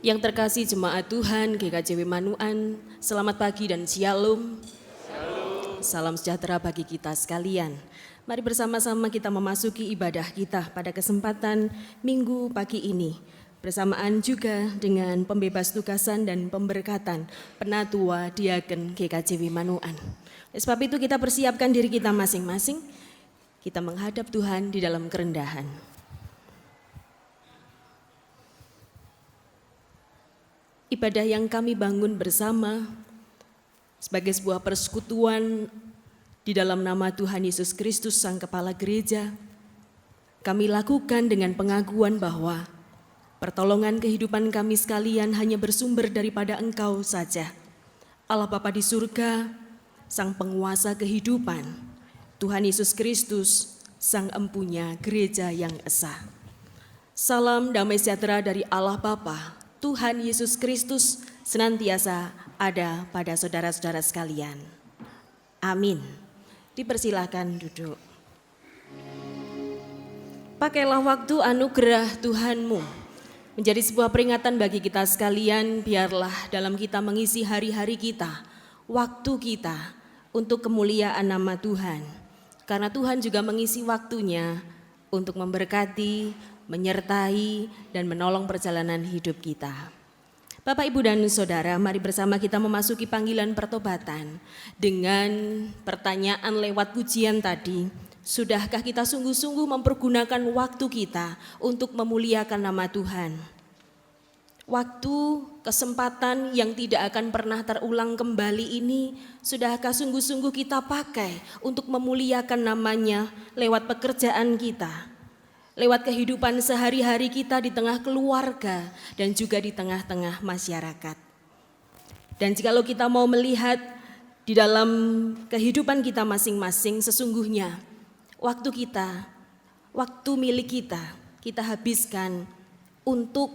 Yang terkasih jemaat Tuhan GKJW Manuan, selamat pagi dan shalom. Salam sejahtera bagi kita sekalian. Mari bersama-sama kita memasuki ibadah kita pada kesempatan Minggu pagi ini. Bersamaan juga dengan pembebas tugasan dan pemberkatan Penatua Diaken GKJW Manuan. Sebab itu kita persiapkan diri kita masing-masing. Kita menghadap Tuhan di dalam kerendahan. Ibadah yang kami bangun bersama sebagai sebuah persekutuan di dalam nama Tuhan Yesus Kristus Sang Kepala Gereja, kami lakukan dengan pengakuan bahwa pertolongan kehidupan kami sekalian hanya bersumber daripada Engkau saja, Allah Bapa di surga, Sang Penguasa kehidupan, Tuhan Yesus Kristus, Sang Empunya Gereja yang esa. Salam damai sejahtera dari Allah Bapa, Tuhan Yesus Kristus senantiasa ada pada saudara-saudara sekalian. Amin. Dipersilakan duduk. Pakailah waktu anugerah Tuhanmu menjadi sebuah peringatan bagi kita sekalian. Biarlah dalam kita mengisi hari-hari kita, waktu kita untuk kemuliaan nama Tuhan. Karena Tuhan juga mengisi waktunya untuk memberkati, menyertai dan menolong perjalanan hidup kita. Bapak, Ibu dan Saudara, mari bersama kita memasuki panggilan pertobatan dengan pertanyaan lewat pujian tadi. Sudahkah kita sungguh-sungguh mempergunakan waktu kita untuk memuliakan nama Tuhan? Waktu, kesempatan yang tidak akan pernah terulang kembali ini, sudahkah sungguh-sungguh kita pakai untuk memuliakan namanya lewat pekerjaan kita? Lewat kehidupan sehari-hari kita di tengah keluarga dan juga di tengah-tengah masyarakat. Dan jikalau kita mau melihat di dalam kehidupan kita masing-masing, sesungguhnya waktu kita, waktu milik kita habiskan untuk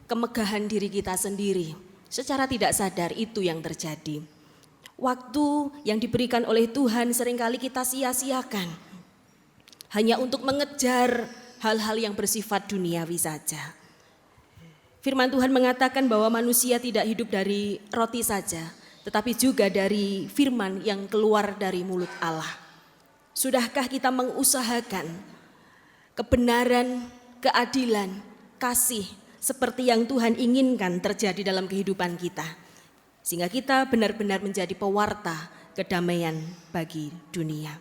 kemegahan diri kita sendiri. Secara tidak sadar itu yang terjadi. Waktu yang diberikan oleh Tuhan seringkali kita sia-siakan hanya untuk mengejar hal-hal yang bersifat duniawi saja. Firman Tuhan mengatakan bahwa manusia tidak hidup dari roti saja, tetapi juga dari firman yang keluar dari mulut Allah. Sudahkah kita mengusahakan kebenaran, keadilan, kasih seperti yang Tuhan inginkan terjadi dalam kehidupan kita, sehingga kita benar-benar menjadi pewarta kedamaian bagi dunia.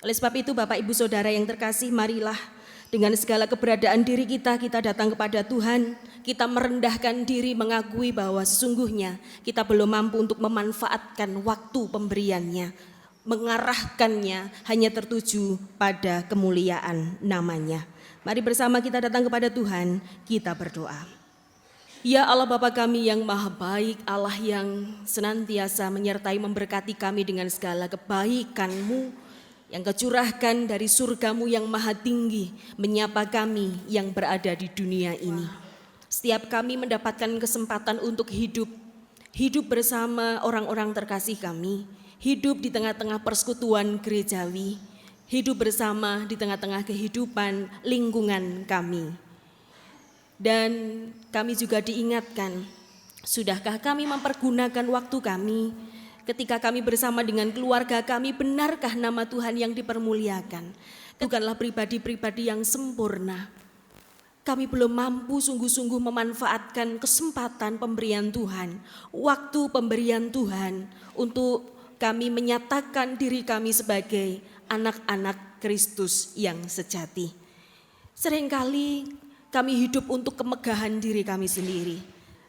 Oleh sebab itu Bapak Ibu Saudara yang terkasih, marilah dengan segala keberadaan diri kita datang kepada Tuhan. Kita merendahkan diri, mengakui bahwa sesungguhnya kita belum mampu untuk memanfaatkan waktu pemberiannya, mengarahkannya hanya tertuju pada kemuliaan namanya. Mari bersama kita datang kepada Tuhan, kita berdoa. Ya Allah Bapa kami yang maha baik, Allah yang senantiasa menyertai memberkati kami dengan segala kebaikan-Mu yang Kecurahkan dari surga-Mu yang maha tinggi, menyapa kami yang berada di dunia ini. Setiap kami mendapatkan kesempatan untuk hidup bersama orang-orang terkasih kami, hidup di tengah-tengah persekutuan gerejawi, hidup bersama di tengah-tengah kehidupan lingkungan kami. Dan kami juga diingatkan, sudahkah kami mempergunakan waktu kami ketika kami bersama dengan keluarga kami, benarkah nama Tuhan yang dipermuliakan? Bukanlah pribadi-pribadi yang sempurna. Kami belum mampu sungguh-sungguh memanfaatkan kesempatan pemberian Tuhan, waktu pemberian Tuhan untuk kami menyatakan diri kami sebagai anak-anak Kristus yang sejati. Seringkali kami hidup untuk kemegahan diri kami sendiri.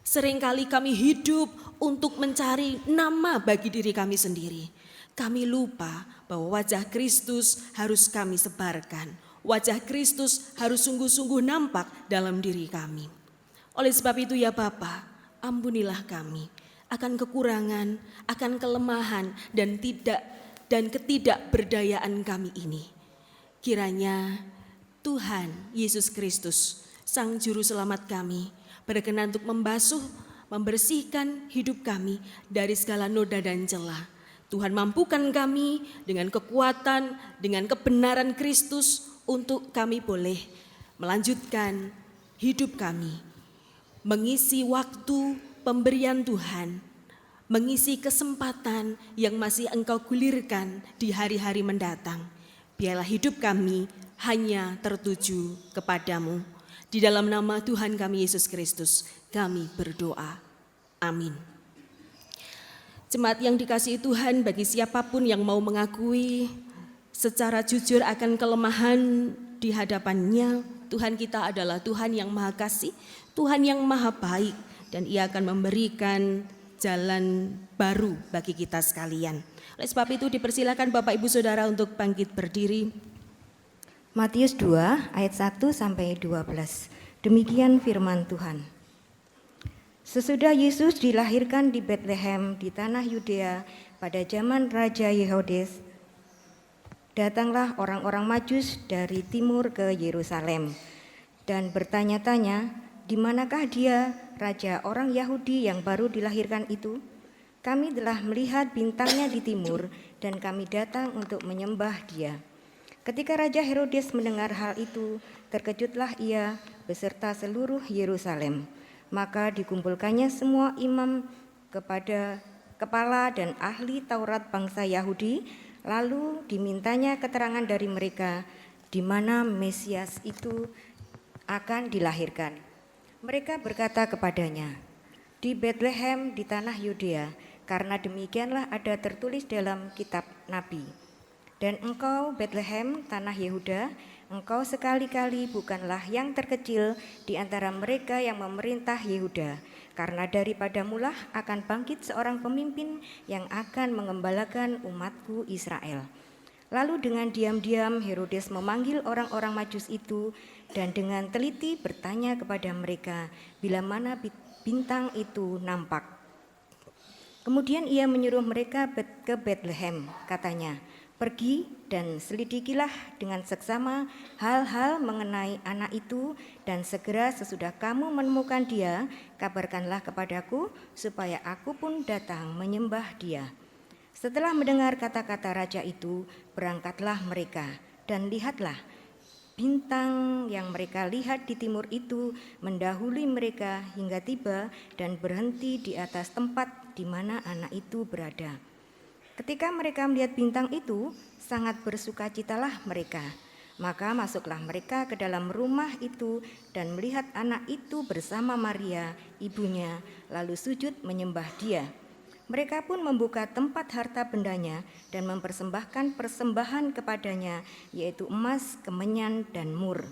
Seringkali kami hidup untuk mencari nama bagi diri kami sendiri. Kami lupa bahwa wajah Kristus harus kami sebarkan. Wajah Kristus harus sungguh-sungguh nampak dalam diri kami. Oleh sebab itu ya Bapa, ampunilah kami akan kekurangan, akan kelemahan dan ketidakberdayaan kami ini. Kiranya Tuhan Yesus Kristus, Sang Juru Selamat kami, berkenan untuk membasuh, membersihkan hidup kami dari segala noda dan celah. Tuhan mampukan kami dengan kekuatan, dengan kebenaran Kristus untuk kami boleh melanjutkan hidup kami mengisi waktu pemberian Tuhan, mengisi kesempatan yang masih Engkau gulirkan di hari-hari mendatang. Biarlah hidup kami hanya tertuju kepadamu. Di dalam nama Tuhan kami Yesus Kristus, kami berdoa. Amin. Jemaat yang dikasihi Tuhan, bagi siapapun yang mau mengakui secara jujur akan kelemahan di hadapannya, Tuhan kita adalah Tuhan yang Maha Kasih, Tuhan yang Maha Baik, dan Ia akan memberikan jalan baru bagi kita sekalian. Oleh sebab itu dipersilakan Bapak Ibu Saudara untuk bangkit berdiri. Matius 2 ayat 1 sampai 12. Demikian firman Tuhan. Sesudah Yesus dilahirkan di Betlehem di tanah Yudea pada zaman Raja Herodes, datanglah orang-orang Majus dari timur ke Yerusalem dan bertanya-tanya, di manakah dia, raja orang Yahudi yang baru dilahirkan itu? Kami telah melihat bintangnya di timur dan kami datang untuk menyembah dia. Ketika Raja Herodes mendengar hal itu, terkejutlah ia beserta seluruh Yerusalem. Maka dikumpulkannya semua imam kepada kepala dan ahli Taurat bangsa Yahudi, lalu dimintanya keterangan dari mereka di mana Mesias itu akan dilahirkan. Mereka berkata kepadanya, di Betlehem di tanah Yudea, karena demikianlah ada tertulis dalam kitab Nabi. Dan engkau Betlehem tanah Yehuda, engkau sekali-kali bukanlah yang terkecil di antara mereka yang memerintah Yehuda, karena daripadamulah akan bangkit seorang pemimpin yang akan mengembalakan umatku Israel. Lalu dengan diam-diam Herodes memanggil orang-orang Majus itu dan dengan teliti bertanya kepada mereka bila mana bintang itu nampak. Kemudian ia menyuruh mereka ke Betlehem, katanya, pergi dan selidikilah dengan seksama hal-hal mengenai anak itu, dan segera sesudah kamu menemukan dia, kabarkanlah kepadaku supaya aku pun datang menyembah dia. Setelah mendengar kata-kata raja itu, berangkatlah mereka, dan lihatlah, bintang yang mereka lihat di timur itu mendahului mereka hingga tiba dan berhenti di atas tempat di mana anak itu berada. Ketika mereka melihat bintang itu, sangat bersukacitalah mereka. Maka masuklah mereka ke dalam rumah itu dan melihat anak itu bersama Maria, ibunya, lalu sujud menyembah dia. Mereka pun membuka tempat harta bendanya dan mempersembahkan persembahan kepadanya, yaitu emas, kemenyan, dan mur.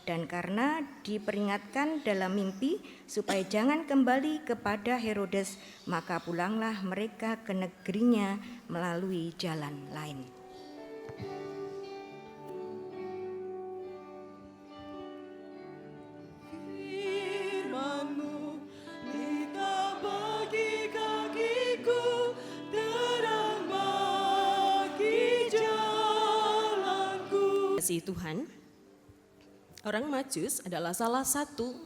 Dan karena diperingatkan dalam mimpi supaya jangan kembali kepada Herodes, maka pulanglah mereka ke negerinya melalui jalan lain. Tuhan, orang Majus adalah salah satu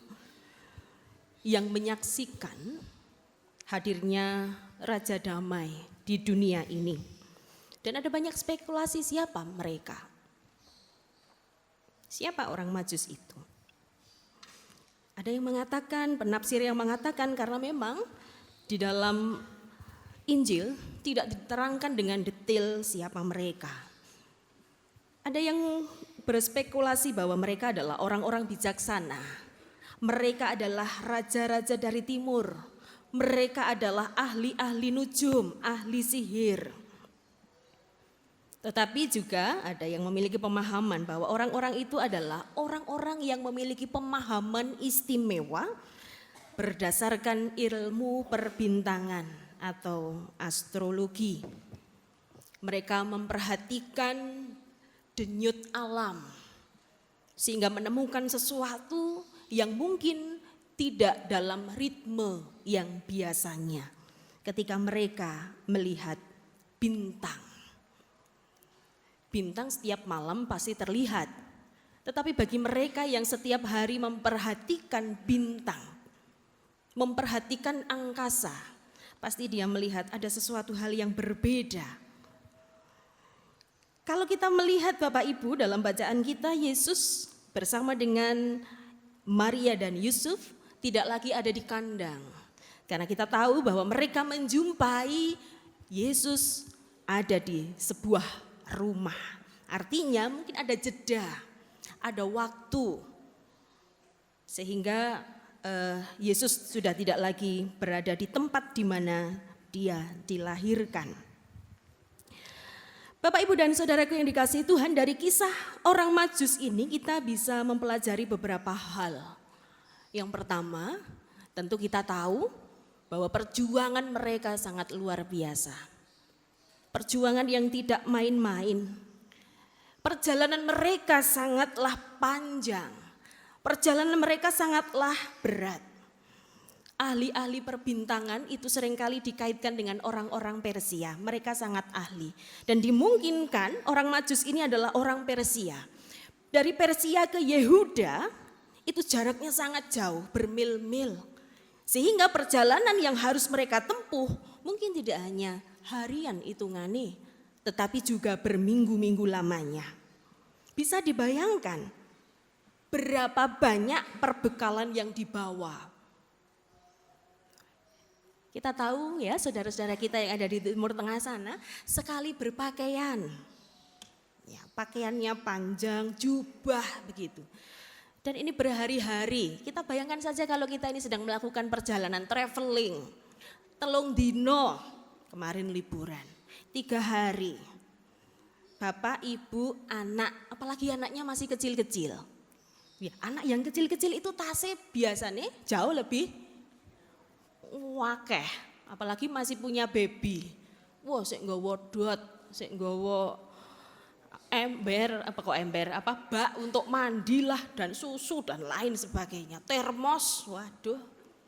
yang menyaksikan hadirnya Raja Damai di dunia ini. Dan ada banyak spekulasi siapa mereka. Siapa orang Majus itu? Ada yang mengatakan, penafsir yang mengatakan karena memang di dalam Injil tidak diterangkan dengan detail siapa mereka. Ada yang berspekulasi bahwa mereka adalah orang-orang bijaksana. Mereka adalah raja-raja dari timur. Mereka adalah ahli-ahli nujum, ahli sihir. Tetapi juga ada yang memiliki pemahaman bahwa orang-orang itu adalah orang-orang yang memiliki pemahaman istimewa berdasarkan ilmu perbintangan atau astrologi. Mereka memperhatikan denyut alam sehingga menemukan sesuatu yang mungkin tidak dalam ritme yang biasanya ketika mereka melihat bintang. Bintang setiap malam pasti terlihat, tetapi bagi mereka yang setiap hari memperhatikan bintang, memperhatikan angkasa, pasti dia melihat ada sesuatu hal yang berbeda. Kalau kita melihat Bapak Ibu dalam bacaan kita, Yesus bersama dengan Maria dan Yusuf tidak lagi ada di kandang. Karena kita tahu bahwa mereka menjumpai Yesus ada di sebuah rumah. Artinya mungkin ada jeda, ada waktu. Sehingga Yesus sudah tidak lagi berada di tempat di mana dia dilahirkan. Bapak, Ibu, dan saudaraku yang dikasihi Tuhan, dari kisah orang Majus ini kita bisa mempelajari beberapa hal. Yang pertama, tentu kita tahu bahwa perjuangan mereka sangat luar biasa. Perjuangan yang tidak main-main. Perjalanan mereka sangatlah panjang. Perjalanan mereka sangatlah berat. Ahli-ahli perbintangan itu seringkali dikaitkan dengan orang-orang Persia. Mereka sangat ahli. Dan dimungkinkan orang Majus ini adalah orang Persia. Dari Persia ke Yehuda itu jaraknya sangat jauh, bermil-mil. Sehingga perjalanan yang harus mereka tempuh mungkin tidak hanya harian hitungane, tetapi juga berminggu-minggu lamanya. Bisa dibayangkan berapa banyak perbekalan yang dibawa. Kita tahu ya, saudara-saudara kita yang ada di Timur Tengah sana, sekali berpakaian, ya, pakaiannya panjang, jubah begitu. Dan ini berhari-hari. Kita bayangkan saja kalau kita ini sedang melakukan perjalanan traveling, telung dino, kemarin liburan, 3 hari. Bapak, ibu, anak, apalagi anaknya masih kecil-kecil. Ya, anak yang kecil-kecil itu tasnya biasanya jauh lebih wakeh, apalagi masih punya baby. Wah, sik nggawa dot, sik nggawa bak untuk mandi lah, dan susu dan lain sebagainya. Termos, waduh.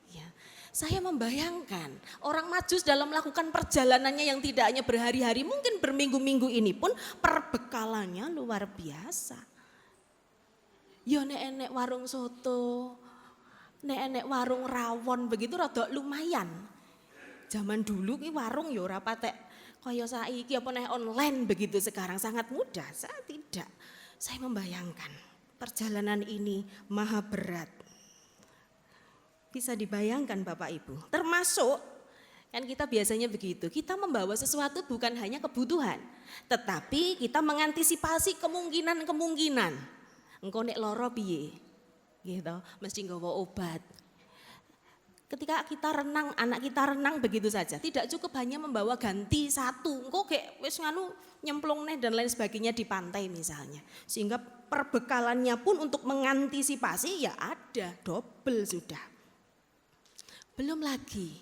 Ya. Saya membayangkan orang Majus dalam melakukan perjalanannya yang tidak hanya berhari-hari, mungkin berminggu-minggu ini pun perbekalannya luar biasa. Ya nek enek warung soto, nek enek warung rawon begitu rada lumayan. Zaman dulu ki warung ya ora patek kaya saiki apa nek online begitu, sekarang sangat mudah. Saya tidak. Saya membayangkan perjalanan ini maha berat. Bisa dibayangkan Bapak Ibu. Termasuk kan kita biasanya begitu. Kita membawa sesuatu bukan hanya kebutuhan, tetapi kita mengantisipasi kemungkinan-kemungkinan. Engko nek lara piye? Gitu, mesti nggawa obat. Ketika kita renang, anak kita renang begitu saja, tidak cukup hanya membawa ganti satu, engko kayak wis nganu nyemplung neh dan lain sebagainya di pantai misalnya. Sehingga perbekalannya pun untuk mengantisipasi ya ada, double sudah. Belum lagi,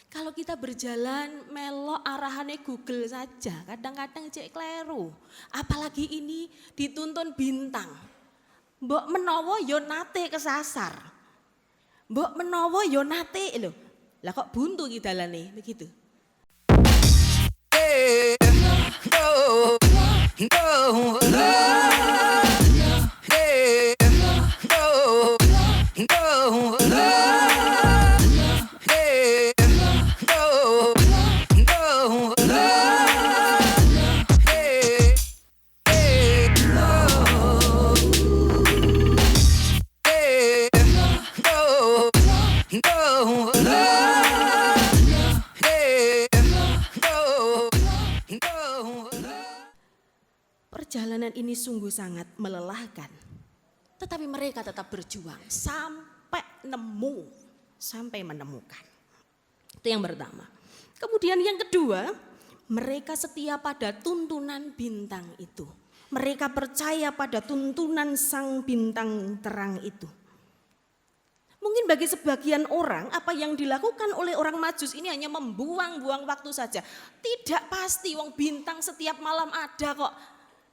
kalau kita berjalan melok arahannya Google saja, kadang-kadang cek kleru. Apalagi ini dituntun bintang. Mbok menawa yo nate kesasar. Mbok menawa yo nate lho. Lah kok buntu ki dalane begitu. Perjalanan ini sungguh sangat melelahkan. Tetapi mereka tetap berjuang sampai menemukan. Itu yang pertama. Kemudian yang kedua, mereka setia pada tuntunan bintang itu. Mereka percaya pada tuntunan sang bintang terang itu. Mungkin bagi sebagian orang apa yang dilakukan oleh orang Majus ini hanya membuang-buang waktu saja. Tidak pasti, wong bintang setiap malam ada kok.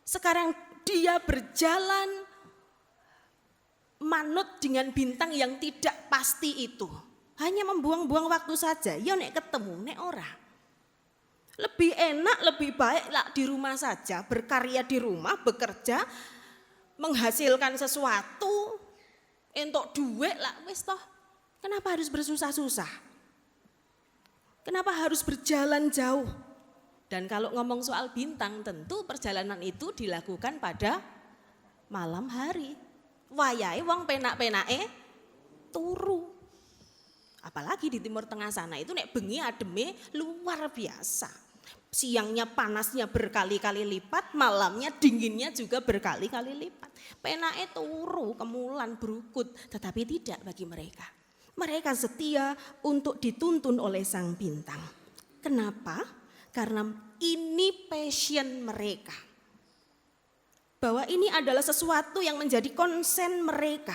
Sekarang dia berjalan manut dengan bintang yang tidak pasti itu. Hanya membuang-buang waktu saja. Ya nek ketemu, nek ora. Lebih enak, lebih baik lah di rumah saja. Berkarya di rumah, bekerja, menghasilkan sesuatu, entuk duit lah, wis toh. Kenapa harus bersusah-susah? Kenapa harus berjalan jauh? Dan kalau ngomong soal bintang, tentu perjalanan itu dilakukan pada malam hari. Wayahe wong penak-penake turu. Apalagi di Timur Tengah sana itu nek bengi ademe luar biasa. Siangnya panasnya berkali-kali lipat, malamnya dinginnya juga berkali-kali lipat. Penake turu, kemulan, berukut, tetapi tidak bagi mereka. Mereka setia untuk dituntun oleh sang bintang. Kenapa? Karena ini passion mereka. Bahwa ini adalah sesuatu yang menjadi konsen mereka.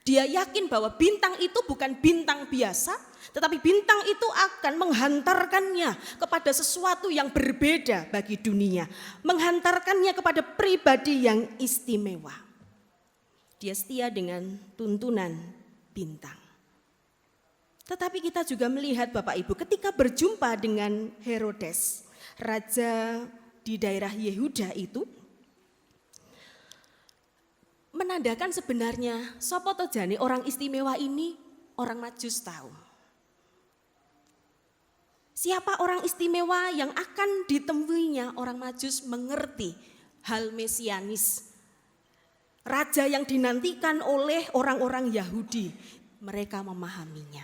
Dia yakin bahwa bintang itu bukan bintang biasa, tetapi bintang itu akan menghantarkannya kepada sesuatu yang berbeda bagi dunia. Menghantarkannya kepada pribadi yang istimewa. Dia setia dengan tuntunan bintang. Tetapi kita juga melihat Bapak Ibu ketika berjumpa dengan Herodes, raja di daerah Yehuda itu, menandakan sebenarnya sapa to jane orang istimewa ini orang Majus tahu. Siapa orang istimewa yang akan ditemuinya orang Majus mengerti hal mesianis. Raja yang dinantikan oleh orang-orang Yahudi, mereka memahaminya.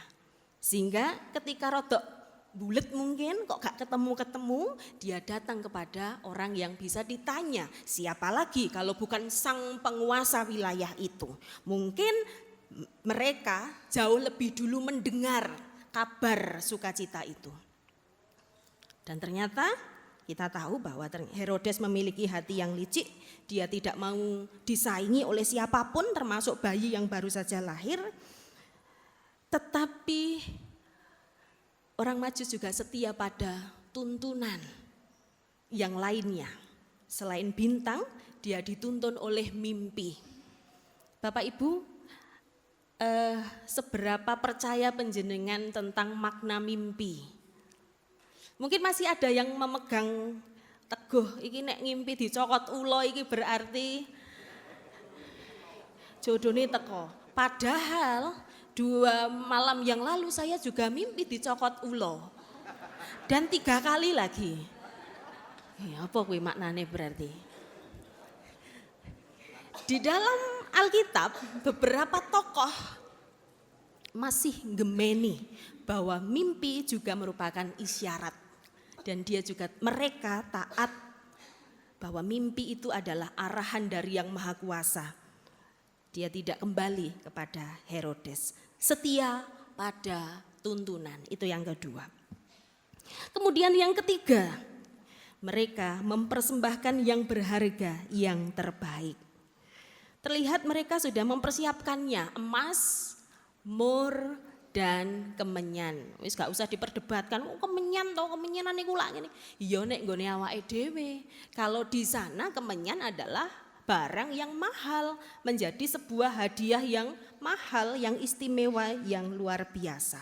Sehingga ketika rodok bulet mungkin kok gak ketemu-ketemu, dia datang kepada orang yang bisa ditanya. Siapa lagi kalau bukan sang penguasa wilayah itu. Mungkin mereka jauh lebih dulu mendengar kabar sukacita itu. Dan ternyata kita tahu bahwa Herodes memiliki hati yang licik. Dia tidak mau disaingi oleh siapapun termasuk bayi yang baru saja lahir. Tetapi orang Majus juga setia pada tuntunan yang lainnya. Selain bintang, dia dituntun oleh mimpi. Bapak Ibu, seberapa percaya panjenengan tentang makna mimpi? Mungkin masih ada yang memegang teguh, iki nek ngimpi dicokot ulo iki berarti jodone teko. Padahal 2 malam yang lalu saya juga mimpi dicokot ulo. Dan 3 kali lagi. Apa kuwi maknane berarti? Di dalam Alkitab beberapa tokoh masih gemeni bahwa mimpi juga merupakan isyarat. Dan dia juga mereka taat bahwa mimpi itu adalah arahan dari Yang Maha Kuasa. Dia tidak kembali kepada Herodes. Setia pada tuntunan, itu yang kedua. Kemudian yang ketiga, mereka mempersembahkan yang berharga, yang terbaik. Terlihat mereka sudah mempersiapkannya, emas, mur, dan kemenyan. Wis gak usah diperdebatkan, kemenyan toh kemenyanan niku lak ngene. Ya nek nggone awake dhewe. Kalau di sana kemenyan adalah barang yang mahal, menjadi sebuah hadiah yang mahal, yang istimewa, yang luar biasa.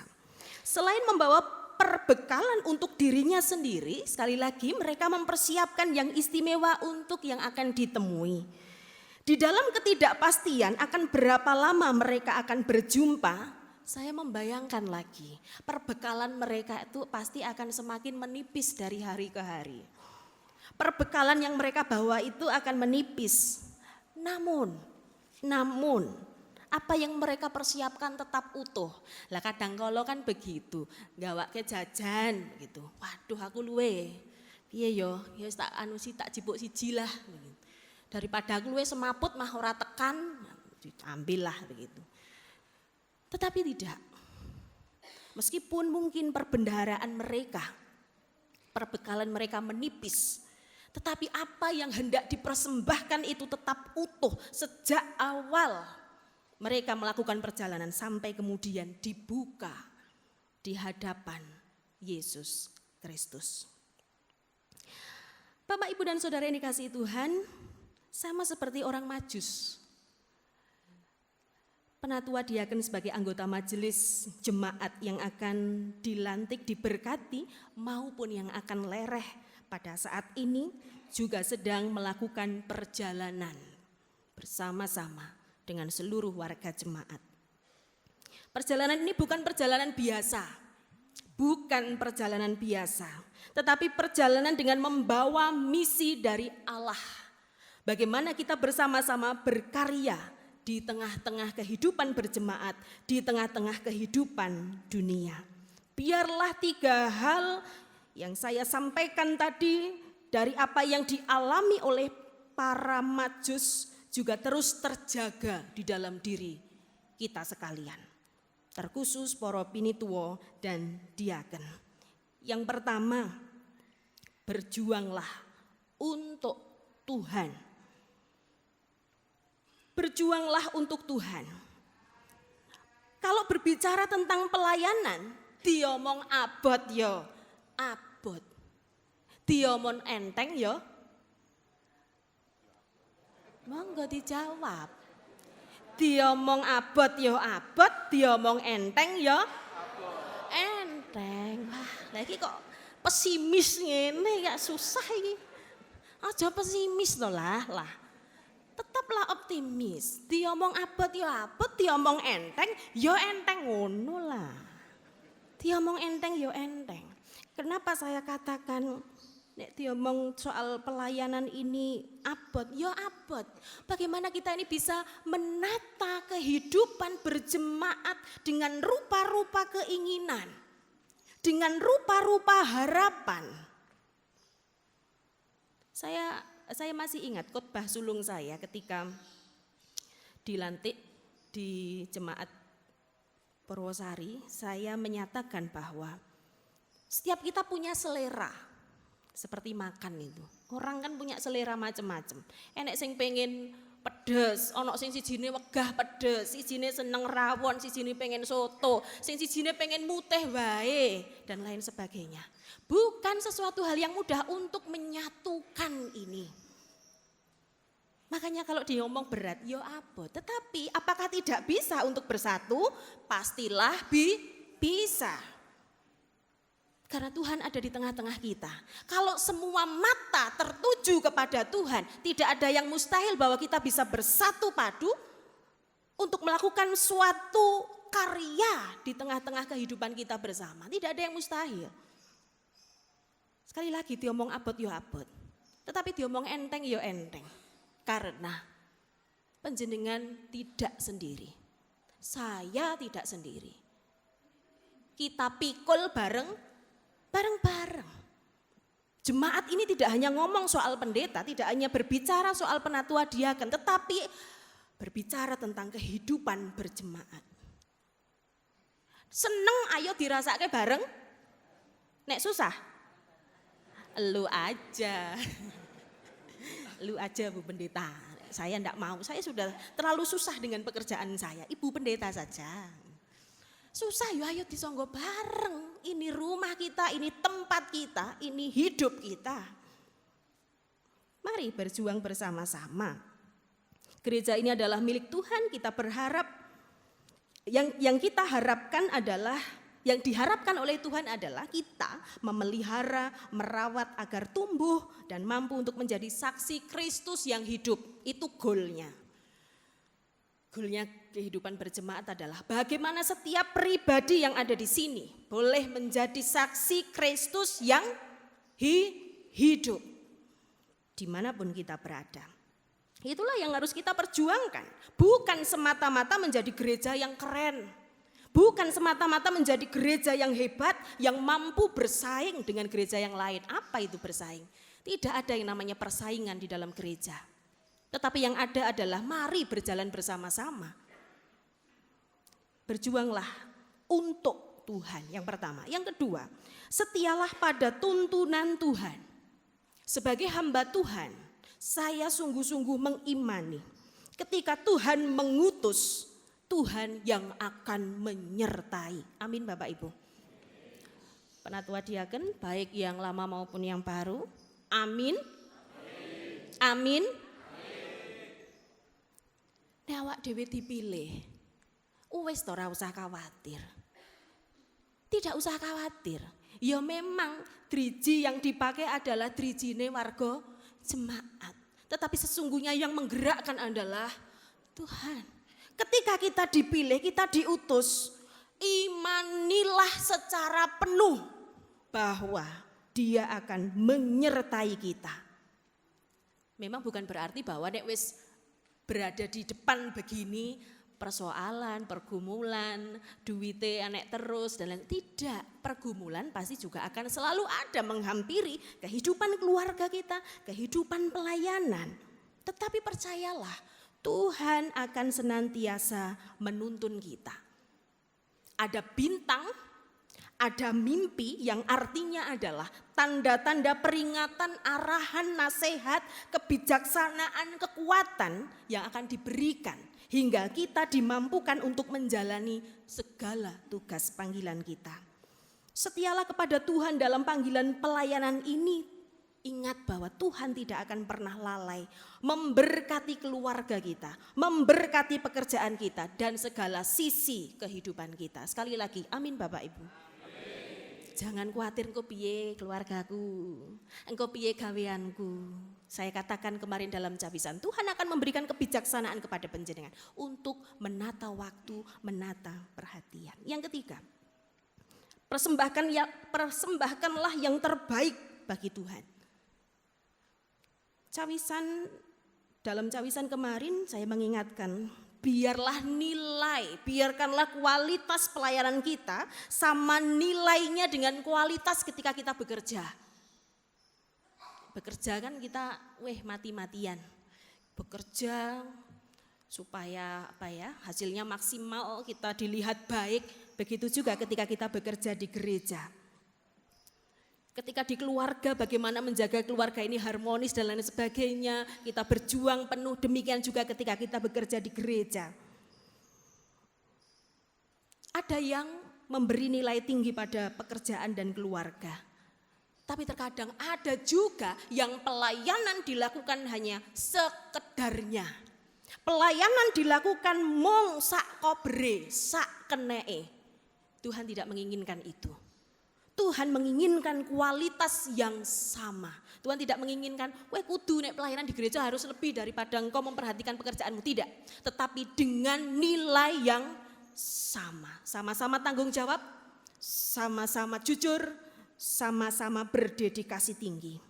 Selain membawa perbekalan untuk dirinya sendiri, sekali lagi mereka mempersiapkan yang istimewa untuk yang akan ditemui. Di dalam ketidakpastian akan berapa lama mereka akan berjumpa, saya membayangkan lagi, perbekalan mereka itu pasti akan semakin menipis dari hari ke hari. Perbekalan yang mereka bawa itu akan menipis. Namun, apa yang mereka persiapkan tetap utuh. Lah kadang kala kan begitu, gawake jajan gitu. Waduh aku luwe. Piye yo, ya tak anu sih tak jipuk siji lah. Daripada aku luwe semaput mah ora tekan, ambillah begitu. Tetapi tidak. Meskipun mungkin perbendaharaan mereka, perbekalan mereka menipis, tetapi apa yang hendak dipersembahkan itu tetap utuh sejak awal mereka melakukan perjalanan sampai kemudian dibuka di hadapan Yesus Kristus. Bapak, Ibu, dan Saudara yang dikasihi Tuhan, sama seperti orang Majus. Penatua diaken sebagai anggota majelis jemaat yang akan dilantik, diberkati maupun yang akan lereh pada saat ini juga sedang melakukan perjalanan bersama-sama dengan seluruh warga jemaat. Perjalanan ini bukan perjalanan biasa, tetapi perjalanan dengan membawa misi dari Allah. Bagaimana kita bersama-sama berkarya di tengah-tengah kehidupan berjemaat, di tengah-tengah kehidupan dunia. Biarlah 3 hal yang saya sampaikan tadi dari apa yang dialami oleh para Majus juga terus terjaga di dalam diri kita sekalian. Terkhusus para pinituo dan diaken. Yang pertama, berjuanglah untuk Tuhan. Berjuanglah untuk Tuhan. Kalau berbicara tentang pelayanan, diomong abot yo, abot. Diomong enteng yo, monggo dijawab. Diomong abot yo abot, diomong enteng yo enteng. Wah, lagi kok pesimis ngene ya susah iki. Aja pesimis to lah. Tetaplah optimis. Diomong abot yo abot, diomong enteng yo enteng ngono lah. Diomong enteng yo enteng. Kenapa saya katakan nek diomong soal pelayanan ini abot, ya abot. Bagaimana kita ini bisa menata kehidupan berjemaat dengan rupa-rupa keinginan, dengan rupa-rupa harapan. Saya masih ingat khotbah sulung saya ketika dilantik di jemaat Purwosari, saya menyatakan bahwa setiap kita punya selera. Seperti makan itu. Orang kan punya selera macam-macam. Enek sing pengen pedes, ono sing sijine wegah pedes, sijine seneng rawon, sijine pengen soto, sing sijine pengen muteh wae dan lain sebagainya. Bukan sesuatu hal yang mudah untuk menyatukan ini. Makanya kalau diomong berat, yo abot. Tetapi apakah tidak bisa untuk bersatu? Pastilah bisa. Karena Tuhan ada di tengah-tengah kita. Kalau semua mata tertuju kepada Tuhan, tidak ada yang mustahil bahwa kita bisa bersatu padu untuk melakukan suatu karya di tengah-tengah kehidupan kita bersama. Tidak ada yang mustahil. Sekali lagi diomong abot yo abot. Tetapi diomong enteng yo enteng. Karena panjenengan tidak sendiri. Saya tidak sendiri. Kita pikul bareng-bareng. Jemaat ini tidak hanya ngomong soal pendeta, tidak hanya berbicara soal penatua diaken, tetapi berbicara tentang kehidupan berjemaat. Seneng ayo dirasake bareng, nek susah, lu aja Bu Pendeta, saya enggak mau, saya sudah terlalu susah dengan pekerjaan saya, Ibu Pendeta saja. Susah ya ayo disonggo bareng. Ini rumah kita, ini tempat kita, ini hidup kita. Mari berjuang bersama-sama. Gereja ini adalah milik Tuhan, kita berharap yang kita harapkan adalah, yang diharapkan oleh Tuhan adalah kita memelihara, merawat agar tumbuh dan mampu untuk menjadi saksi Kristus yang hidup. Itu goalnya. Goalnya kehidupan berjemaat adalah bagaimana setiap pribadi yang ada di sini boleh menjadi saksi Kristus yang hidup dimanapun kita berada. Itulah yang harus kita perjuangkan. Bukan semata-mata menjadi gereja yang keren. Bukan semata-mata menjadi gereja yang hebat, yang mampu bersaing dengan gereja yang lain. Apa itu bersaing? Tidak ada yang namanya persaingan di dalam gereja. Tetapi yang ada adalah mari berjalan bersama-sama. Berjuanglah untuk Tuhan yang pertama. Yang kedua, setialah pada tuntunan Tuhan. Sebagai hamba Tuhan, saya sungguh-sungguh mengimani ketika Tuhan mengutus, Tuhan yang akan menyertai. Amin Bapak Ibu. Penatua diaken baik yang lama maupun yang baru. Amin. Amin. Nek awak dhewe dipilih, wis ora usah khawatir. Tidak usah khawatir. Ya memang driji yang dipakai adalah drijine warga jemaat. Tetapi sesungguhnya yang menggerakkan adalah Tuhan. Ketika kita dipilih, kita diutus, imanilah secara penuh bahwa Dia akan menyertai kita. Memang bukan berarti bahwa nek wis berada di depan begini, persoalan, pergumulan, duitnya anek terus dan lain. Tidak, pergumulan pasti juga akan selalu ada menghampiri kehidupan keluarga kita, kehidupan pelayanan. Tetapi percayalah, Tuhan akan senantiasa menuntun kita. Ada bintang, ada mimpi yang artinya adalah tanda-tanda peringatan, arahan, nasihat, kebijaksanaan, kekuatan yang akan diberikan hingga kita dimampukan untuk menjalani segala tugas panggilan kita. Setialah kepada Tuhan dalam panggilan pelayanan ini. Ingat bahwa Tuhan tidak akan pernah lalai memberkati keluarga kita, memberkati pekerjaan kita dan segala sisi kehidupan kita. Sekali lagi, amin Bapak Ibu. Jangan khawatir engkau piye keluargaku, engkau piye gaweanku. Saya katakan kemarin dalam cawisan, Tuhan akan memberikan kebijaksanaan kepada panjenengan untuk menata waktu, menata perhatian. Yang ketiga, persembahkanlah yang terbaik bagi Tuhan. Dalam cawisan kemarin saya mengingatkan, biarkanlah kualitas pelayanan kita sama nilainya dengan kualitas ketika kita bekerja. Bekerja kan kita mati-matian. Bekerja supaya hasilnya maksimal, kita dilihat baik. Begitu juga ketika kita bekerja di gereja. Ketika di keluarga bagaimana menjaga keluarga ini harmonis dan lain sebagainya. Kita berjuang penuh, demikian juga ketika kita bekerja di gereja. Ada yang memberi nilai tinggi pada pekerjaan dan keluarga. Tapi terkadang ada juga yang pelayanan dilakukan hanya sekedarnya. Pelayanan dilakukan mong sak kobre, sak kenee. Tuhan tidak menginginkan itu. Tuhan menginginkan kualitas yang sama. Tuhan tidak menginginkan, kudu nek pelayanan di gereja harus lebih daripada engkau memperhatikan pekerjaanmu. Tidak, tetapi dengan nilai yang sama. Sama-sama tanggung jawab, sama-sama jujur, sama-sama berdedikasi tinggi.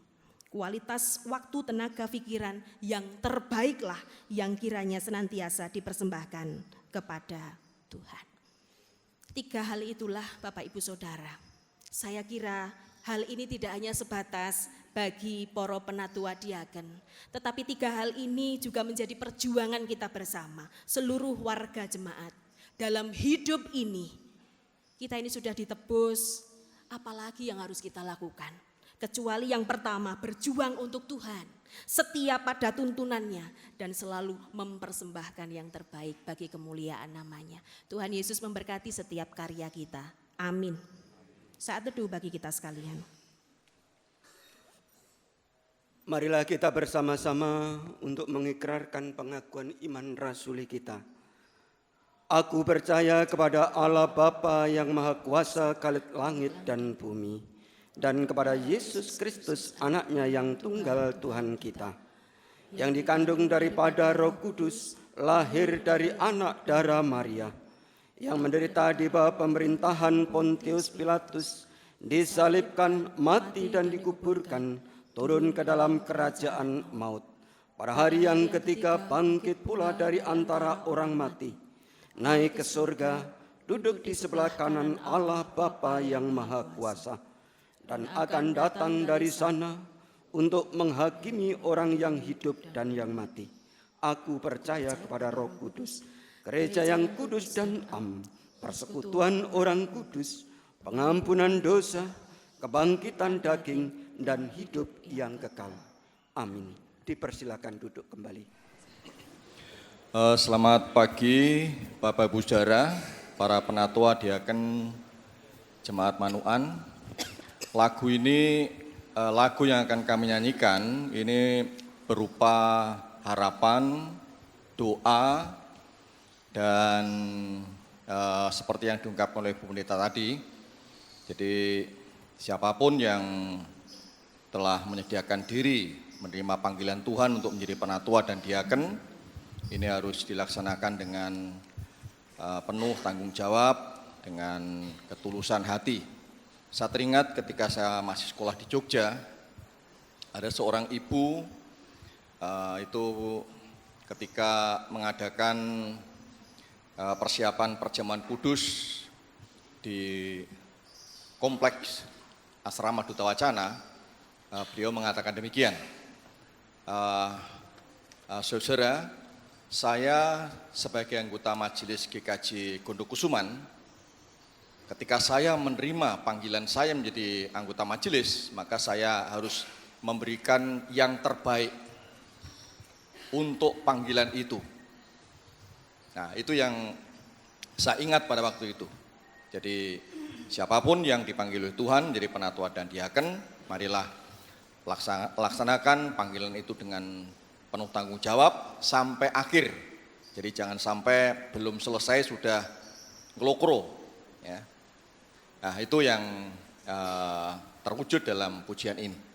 Kualitas waktu, tenaga, pikiran yang terbaiklah yang kiranya senantiasa dipersembahkan kepada Tuhan. 3 hal itulah Bapak Ibu Saudara. Saya kira hal ini tidak hanya sebatas bagi para penatua diaken, tetapi 3 hal ini juga menjadi perjuangan kita bersama, seluruh warga jemaat. Dalam hidup ini, kita ini sudah ditebus, apalagi yang harus kita lakukan? Kecuali yang pertama, berjuang untuk Tuhan, setia pada tuntunannya, dan selalu mempersembahkan yang terbaik bagi kemuliaan namanya. Tuhan Yesus memberkati setiap karya kita. Amin. Saat teduh bagi kita sekalian. Marilah kita bersama-sama untuk mengikrarkan pengakuan iman rasuli kita. Aku percaya kepada Allah Bapa yang Maha Kuasa Khalid langit dan bumi, dan kepada Yesus Kristus anaknya yang tunggal Tuhan kita, yang dikandung daripada Roh Kudus, lahir dari anak darah Maria, yang menderita di bawah pemerintahan Pontius Pilatus, disalibkan, mati dan dikuburkan, turun ke dalam kerajaan maut. Pada hari yang ketiga bangkit pula dari antara orang mati, naik ke surga, duduk di sebelah kanan Allah Bapa yang Maha Kuasa, dan akan datang dari sana untuk menghakimi orang yang hidup dan yang mati. Aku percaya kepada Roh Kudus, gereja yang kudus dan am, persekutuan orang kudus, pengampunan dosa, kebangkitan daging, dan hidup yang kekal. Amin. Dipersilakan duduk kembali. Selamat pagi Bapak Ibu Saudara, para penatua diaken Jemaat Manuan. Lagu ini lagu yang akan kami nyanyikan ini berupa harapan, doa, dan seperti yang diungkapkan oleh Bu Pendeta tadi. Jadi siapapun yang telah menyediakan diri menerima panggilan Tuhan untuk menjadi penatua dan diaken, ini harus dilaksanakan dengan penuh tanggung jawab, dengan ketulusan hati. Saya teringat ketika saya masih sekolah di Jogja, ada seorang ibu itu ketika mengadakan persiapan perjamuan kudus di kompleks Asrama Duta Wacana, beliau mengatakan demikian. Saudara, saya sebagai anggota Majelis GKJ Gondokusuman, ketika saya menerima panggilan saya menjadi anggota majelis, maka saya harus memberikan yang terbaik untuk panggilan itu. Nah, itu yang saya ingat pada waktu itu. Jadi siapapun yang dipanggil oleh Tuhan jadi penatua dan diaken, marilah laksanakan panggilan itu dengan penuh tanggung jawab sampai akhir. Jadi jangan sampai belum selesai sudah ngelokro, ya. Nah, itu yang terwujud dalam pujian ini.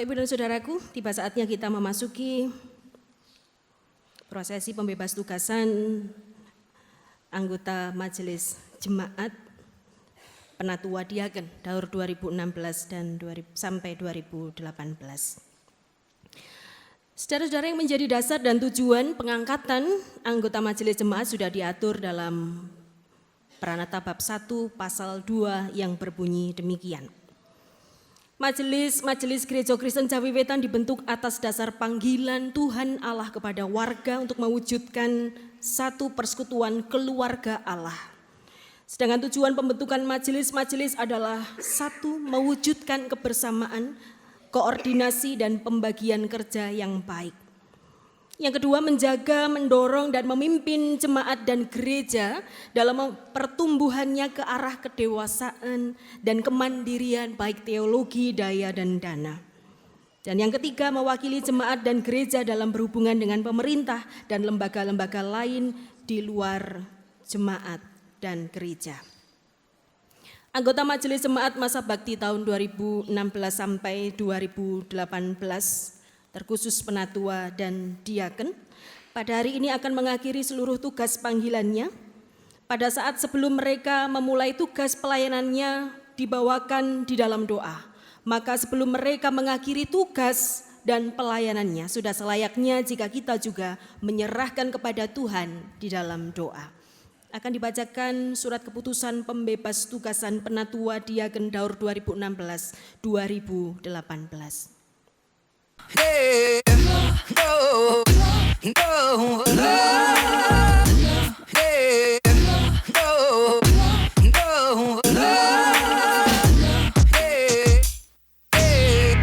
Bapak, Ibu, dan Saudaraku, tiba saatnya kita memasuki prosesi pembebas tugasan anggota Majelis Jemaat Penatua Diaken tahun 2016 dan sampai 2018. Saudara-saudara, yang menjadi dasar dan tujuan pengangkatan anggota Majelis Jemaat sudah diatur dalam Pranata bab 1 pasal 2 yang berbunyi demikian. Majelis Gereja Kristen Jawi Wetan dibentuk atas dasar panggilan Tuhan Allah kepada warga untuk mewujudkan satu persekutuan keluarga Allah. Sedangkan tujuan pembentukan majelis adalah satu, mewujudkan kebersamaan, koordinasi dan pembagian kerja yang baik. Yang kedua, menjaga, mendorong dan memimpin jemaat dan gereja dalam pertumbuhannya ke arah kedewasaan dan kemandirian baik teologi, daya dan dana. Dan yang ketiga, mewakili jemaat dan gereja dalam berhubungan dengan pemerintah dan lembaga-lembaga lain di luar jemaat dan gereja. Anggota Majelis Jemaat Masa Bakti tahun 2016 sampai 2018 terkhusus penatua dan diaken, pada hari ini akan mengakhiri seluruh tugas panggilannya. Pada saat sebelum mereka memulai tugas pelayanannya dibawakan di dalam doa. Maka sebelum mereka mengakhiri tugas dan pelayanannya, sudah selayaknya jika kita juga menyerahkan kepada Tuhan di dalam doa. Akan dibacakan surat keputusan pembebas tugasan penatua diaken Daur 2016-2018. Hey, no, no, no, hey, no, no, hey, hey,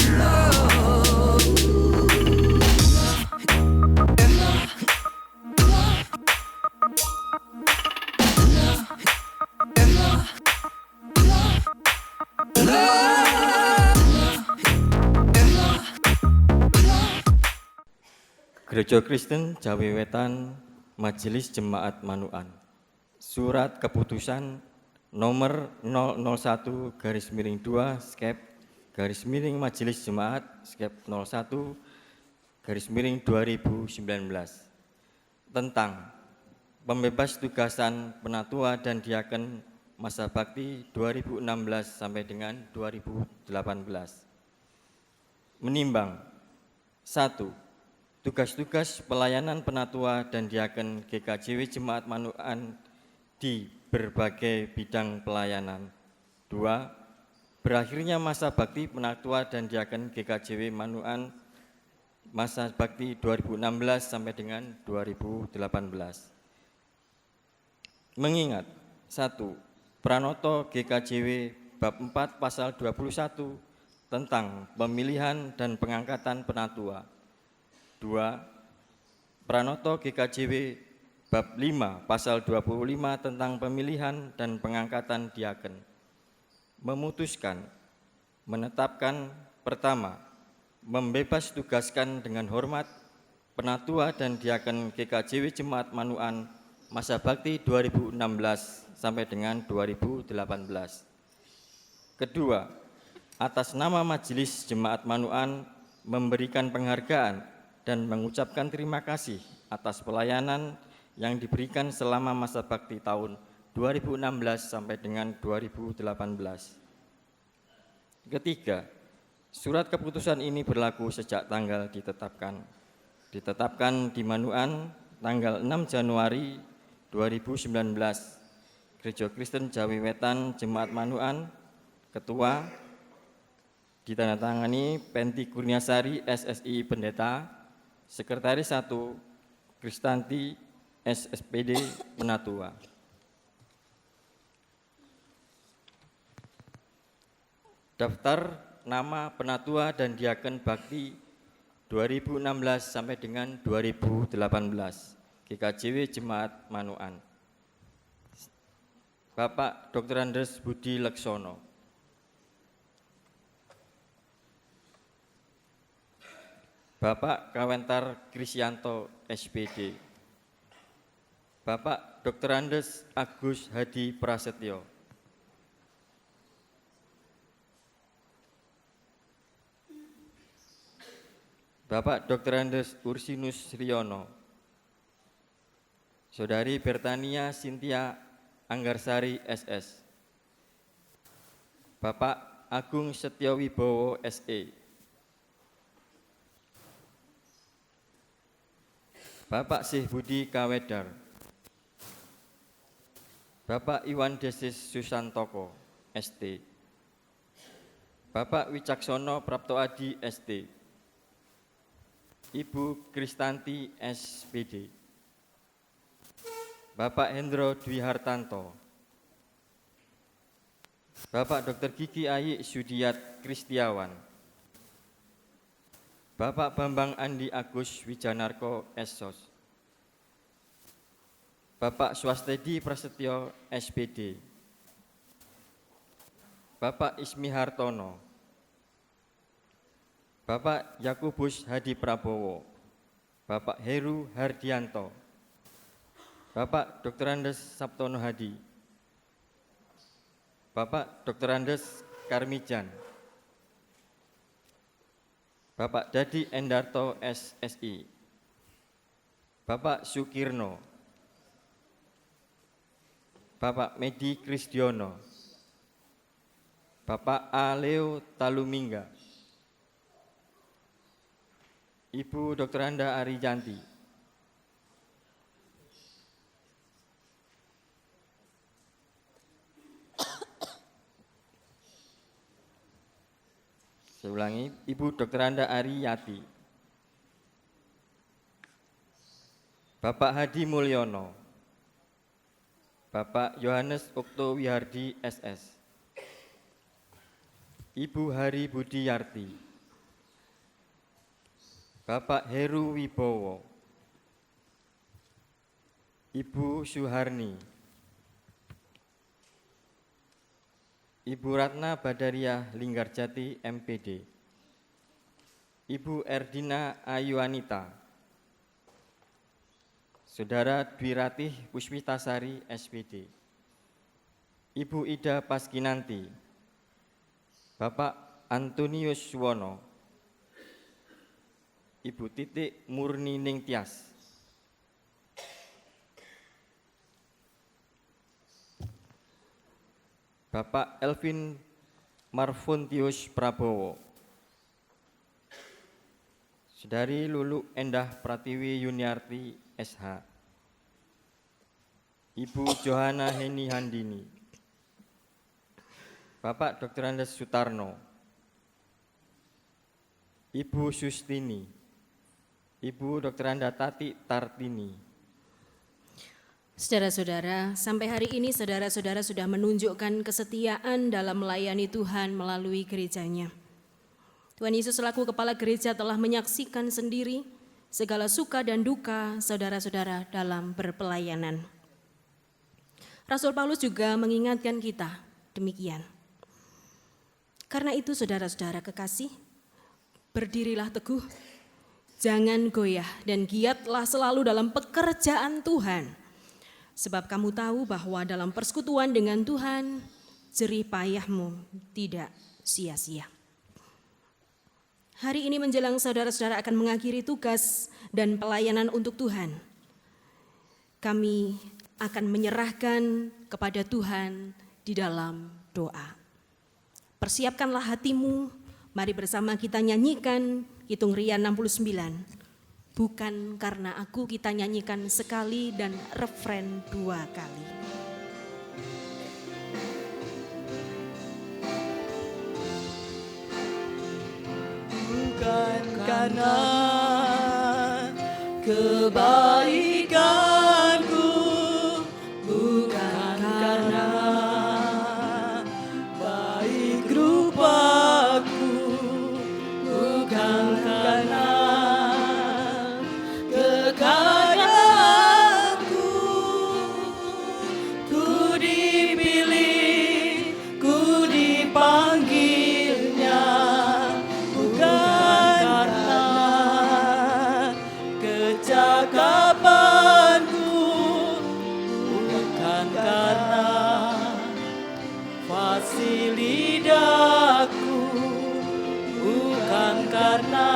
Gereja Kristen Jawi Wetan Majelis Jemaat Manuan. Surat keputusan nomor 001/2 skep Majelis Jemaat skep 01/2019 tentang pembebas tugasan penatua dan diaken masa bakti 2016 sampai dengan 2018. Menimbang 1. Tugas-tugas pelayanan penatua dan diaken GKJW Jemaat Manuan di berbagai bidang pelayanan. 2. Berakhirnya masa bakti penatua dan diaken GKJW Manuan masa bakti 2016 sampai dengan 2018. Mengingat 1. Pranoto GKJW bab 4 pasal 21 tentang pemilihan dan pengangkatan penatua. 2. Pranoto GKJW bab 5 pasal 25 tentang pemilihan dan pengangkatan diaken. Memutuskan, menetapkan pertama, membebas tugaskan dengan hormat penatua dan diaken GKJW Jemaat Manuan masa bakti 2016 sampai dengan 2018. Kedua, atas nama Majelis Jemaat Manuan memberikan penghargaan dan mengucapkan terima kasih atas pelayanan yang diberikan selama masa bakti tahun 2016 sampai dengan 2018. Ketiga, surat keputusan ini berlaku sejak tanggal ditetapkan di Manuan tanggal 6 Januari 2019. Gereja Kristen Jawi Wetan Jemaat Manuan, Ketua, ditandatangani Penti Kurniasari SSI Pendeta, Sekretaris 1 Kristanti SSPD Penatua. Daftar nama penatua dan diaken bakti 2016 sampai dengan 2018 GKJW Jemaat Manuan. Bapak Dr. Andes Budi Leksono. Bapak Kawentar Krisyanto SPD. Bapak Dr. Andes Agus Hadi Prasetyo. Bapak Dr. Andes Ursinus Riono, Saudari Bertania Cynthia Anggarsari SS, Bapak Agung Setyowibowo SE, Bapak Syih Budi Kawedar, Bapak Iwan Desis Susantoko ST, Bapak Wicaksono Prapto Adi ST, Ibu Kristanti SPD, Bapak Hendro Dwi Hartanto, Bapak Dr. Gigi Ayi Sudiat Kristiawan, Bapak Bambang Andi Agus Wijanarko Esos, Bapak Swastedi Prasetyo SPD, Bapak Ismi Hartono, Bapak Yakubus Hadi Prabowo, Bapak Heru Hardianto, Bapak Dr. Andes Sabtono Hadi, Bapak Dr. Andes Karmijan, Bapak Dadi Endarto SSI, Bapak Sukirno, Bapak Medi Krisdiono, Bapak Aleo Talumingga, Ibu Dr. Anda Arijanti, saya ulangi, Ibu Dr. Anda Ariyati, Bapak Hadi Mulyono, Bapak Yohanes Okto Wihardi SS, Ibu Hari Budi Yarti, Bapak Heru Wibowo, Ibu Suharni, Ibu Ratna Badariah Linggarjati MPD, Ibu Erdina Ayuanita, Saudara Dwi Ratih Puspitasari SPD, Ibu Ida Paskinanti, Bapak Antonius Suwono, Ibu Titik Murni Ningtyas, Bapak Elvin Marfontius Prabowo, Saudari Lulu Endah Pratiwi Yuniarti SH, Ibu Johana Heni Handini, Bapak Dr. Andes Sutarno, Ibu Sustini, Ibu Dr. Anda Tati Tartini. Saudara-saudara, sampai hari ini saudara-saudara sudah menunjukkan kesetiaan dalam melayani Tuhan melalui gerejanya. Tuhan Yesus selaku Kepala Gereja telah menyaksikan sendiri segala suka dan duka saudara-saudara dalam berpelayanan. Rasul Paulus juga mengingatkan kita demikian. Karena itu saudara-saudara kekasih, berdirilah teguh, jangan goyah dan giatlah selalu dalam pekerjaan Tuhan. Sebab kamu tahu bahwa dalam persekutuan dengan Tuhan, jerih payahmu tidak sia-sia. Hari ini menjelang saudara-saudara akan mengakhiri tugas dan pelayanan untuk Tuhan. Kami akan menyerahkan kepada Tuhan di dalam doa. Persiapkanlah hatimu, mari bersama kita nyanyikan Hitung Rian 69. Bukan karena aku, kita nyanyikan sekali dan refren 2 kali. Bukan karena kebaikanku, bukan karena baik rupaku, bukan karena kekayaanku, ku dipilih, ku dipanggilnya, bukan karena kecakapanku, bukan karena fasih lidahku, bukan karena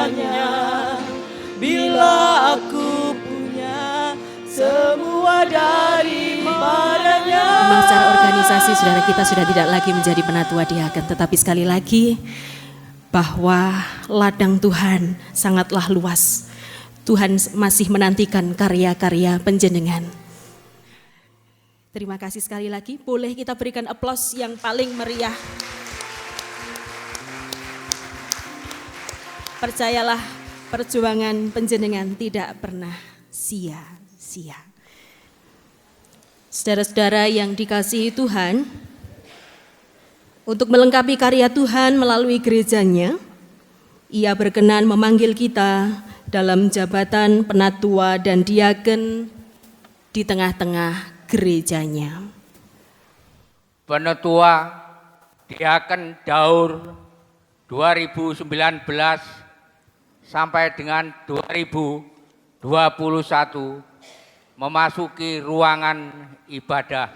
padanya. Bila aku punya semua daripadanya. Memang secara organisasi saudara kita sudah tidak lagi menjadi penatua diaken, tetapi sekali lagi bahwa ladang Tuhan sangatlah luas. Tuhan masih menantikan karya-karya penjenengan. Terima kasih sekali lagi. Boleh kita berikan aplaus yang paling meriah. Percayalah, perjuangan penjenengan tidak pernah sia-sia. Saudara-saudara yang dikasihi Tuhan, untuk melengkapi karya Tuhan melalui gerejanya, Ia berkenan memanggil kita dalam jabatan penatua dan diaken di tengah-tengah gerejanya. Penatua Diaken Daur 2019 sampai dengan 2021 memasuki ruangan ibadah.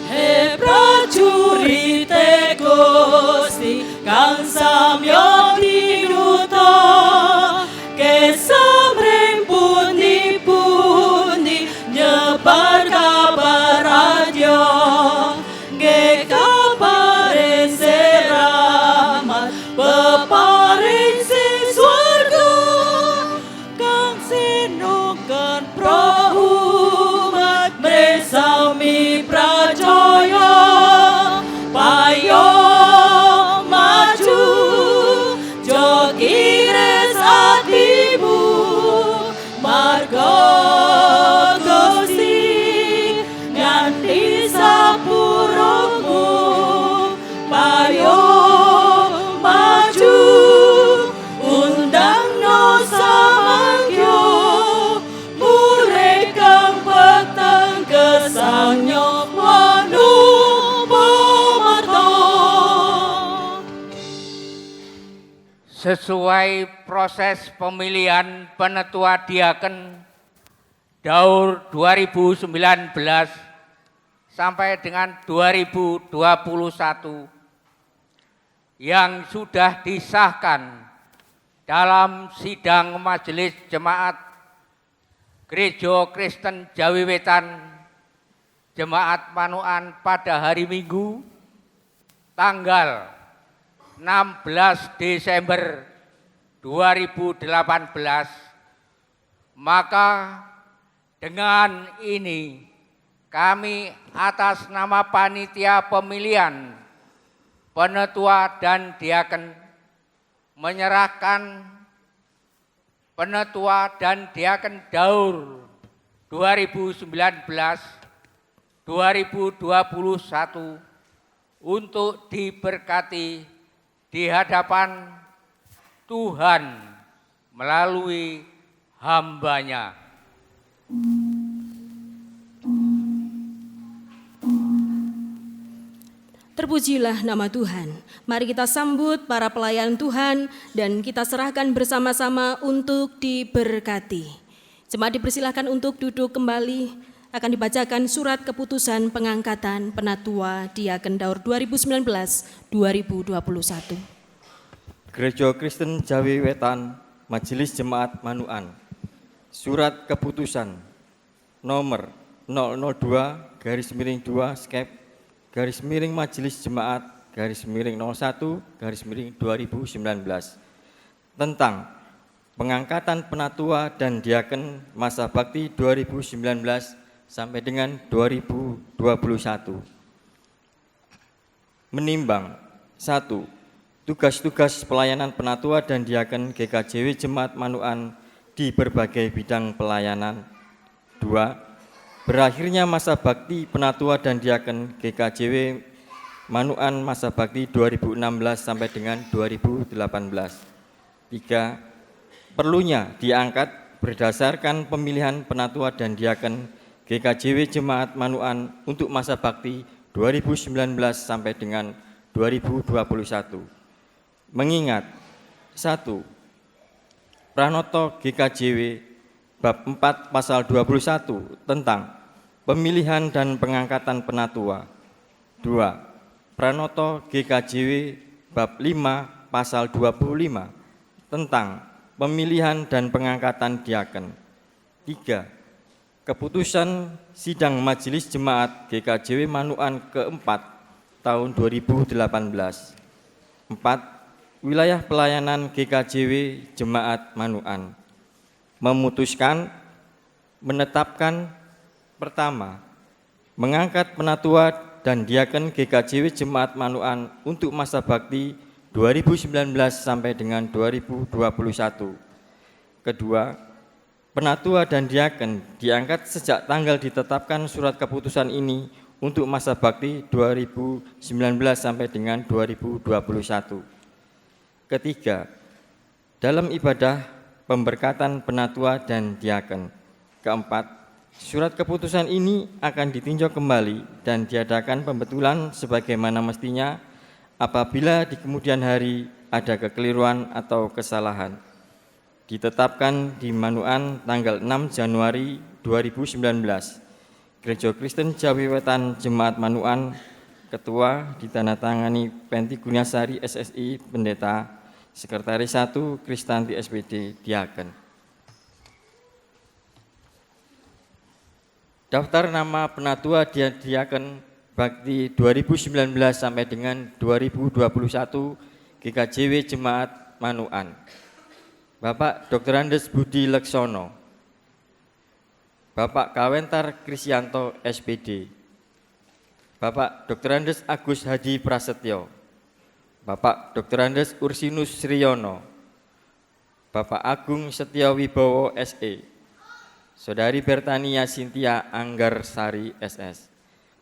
He prajurit Gusti kang samya tinuta kesamreng pundi-pundi nyebar kabar radio nggih kabare seramat peparing sing swarga kang sinuken pro umat mresami prajaya payo maju jogires atimu marga Gusti nganti sapurungmu payo maju undang no samangyo murid kang peteng kesangyo wanu pemarto. Sesuai proses pemilihan penatua diaken Daur 2019 sampai dengan 2021 yang sudah disahkan dalam sidang Majelis Jemaat Gereja Kristen Jawi Wetan Jemaat Manukan pada hari Minggu tanggal 16 Desember 2018, maka dengan ini kami atas nama panitia pemilihan penatua dan diaken menyerahkan penatua dan diaken Daur 2019-2021 untuk diberkati di hadapan Tuhan melalui hamba-Nya. Terpujilah nama Tuhan. Mari kita sambut para pelayan Tuhan dan kita serahkan bersama-sama untuk diberkati. Jemaat dipersilahkan untuk duduk kembali. Akan dibacakan surat keputusan pengangkatan penatua diaken Daur 2019-2021. Gereja Kristen Jawi Wetan, Majelis Jemaat Manukan. Surat keputusan nomor 002/2 skep Majelis Jemaat /01/2019 tentang pengangkatan penatua dan diaken masa bakti 2019 sampai dengan 2021. Menimbang 1. Tugas-tugas pelayanan penatua dan diaken GKJW Jemaat Manukan di berbagai bidang pelayanan. 2. Berakhirnya masa bakti penatua dan diaken GKJW Manukan masa bakti 2016 sampai dengan 2018. 3. Perlunya diangkat berdasarkan pemilihan penatua dan diaken GKJW Jemaat Manukan untuk masa bakti 2019 sampai dengan 2021. Mengingat 1. Pranoto GKJW bab 4 pasal 21 tentang pemilihan dan pengangkatan penatua. 2. Pranoto GKJW bab 5 pasal 25 tentang pemilihan dan pengangkatan diaken. 3. Keputusan Sidang Majelis Jemaat GKJW Manuan keempat tahun 2018. 4. Wilayah pelayanan GKJW Jemaat Manuan memutuskan menetapkan pertama, mengangkat penatua dan diaken GKJW Jemaat Manuan untuk masa bakti 2019 sampai dengan 2021. Kedua, penatua dan diaken diangkat sejak tanggal ditetapkan surat keputusan ini untuk masa bakti 2019 sampai dengan 2021. Ketiga, dalam ibadah pemberkatan penatua dan diaken. Keempat, surat keputusan ini akan ditinjau kembali dan diadakan pembetulan sebagaimana mestinya apabila di kemudian hari ada kekeliruan atau kesalahan. Ditetapkan di Manuan tanggal 6 Januari 2019. Gereja Kristen Jawi Wetan Jemaat Manuan, Ketua ditandatangani Penti Gunyasari SSI Pendeta, Sekretaris 1 Kristanti SPD Diaken. Daftar nama penatua diaken bakti 2019 sampai dengan 2021 GKJW Jemaat Manuan. Bapak Dr. Andes Budi Leksono, Bapak Kawentar Krisyanto SPD, Bapak Dr. Andes Agus Hadi Prasetyo, Bapak Dr. Andes Ursinus Sriyono, Bapak Agung Setyo Wibowo SE, Saudari Bertania Sintia Anggarsari SS,